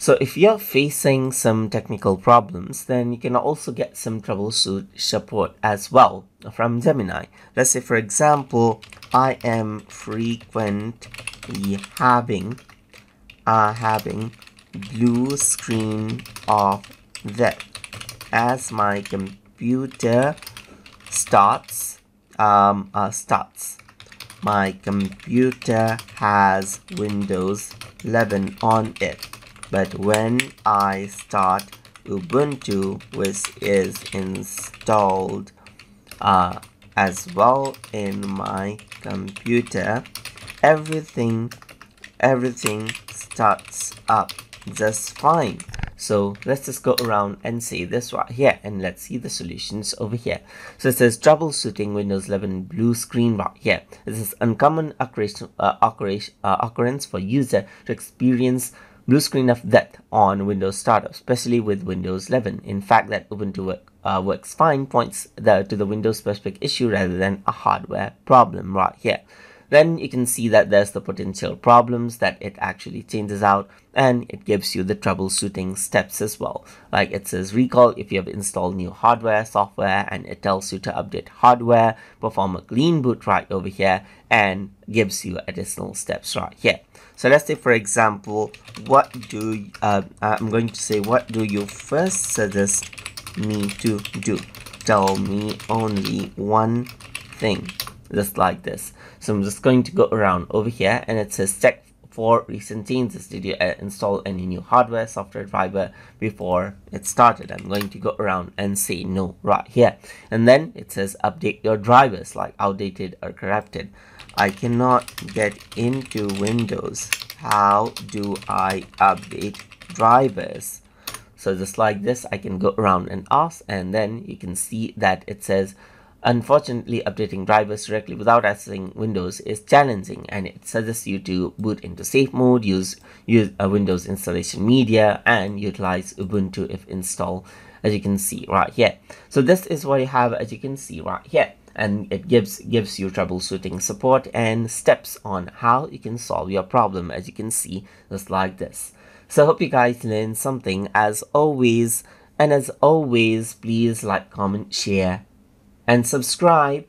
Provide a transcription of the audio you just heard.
So if you're facing some technical problems, then you can also get some troubleshoot support as well from Gemini. Let's say, for example, I am frequently having blue screen of death as my computer starts. My computer has Windows 11 on it, but when I start Ubuntu, which is installed as well in my computer, everything starts up just fine. So let's just go around and say this right here, and let's see the solutions over here. So it says troubleshooting Windows 11 blue screen right here. This is uncommon occurrence for user to experience blue screen of death on Windows startup, especially with Windows 11. In fact, that Ubuntu works fine points to the Windows specific issue rather than a hardware problem right here. Then you can see that there's the potential problems that it actually changes out, and it gives you the troubleshooting steps as well. Like it says recall if you have installed new hardware, software, and it tells you to update hardware, perform a clean boot right over here, and gives you additional steps right here. So let's say, for example, I'm going to say, what do you first suggest me to do? Tell me only one thing. Just like this. So I'm just going to go around over here, and it says check for recent changes. Did you install any new hardware, software driver before it started? I'm going to go around and say no right here. And then it says update your drivers, like outdated or corrupted. I cannot get into Windows. How do I update drivers? So just like this, I can go around and ask, and then you can see that it says unfortunately, updating drivers directly without accessing Windows is challenging, and it suggests you to boot into safe mode, use a Windows installation media, and utilize Ubuntu if installed, as you can see right here. So this is what you have, as you can see right here, and it gives you troubleshooting support and steps on how you can solve your problem, as you can see, just like this. So I hope you guys learned something as always, and as always, please like, comment, share, and subscribe.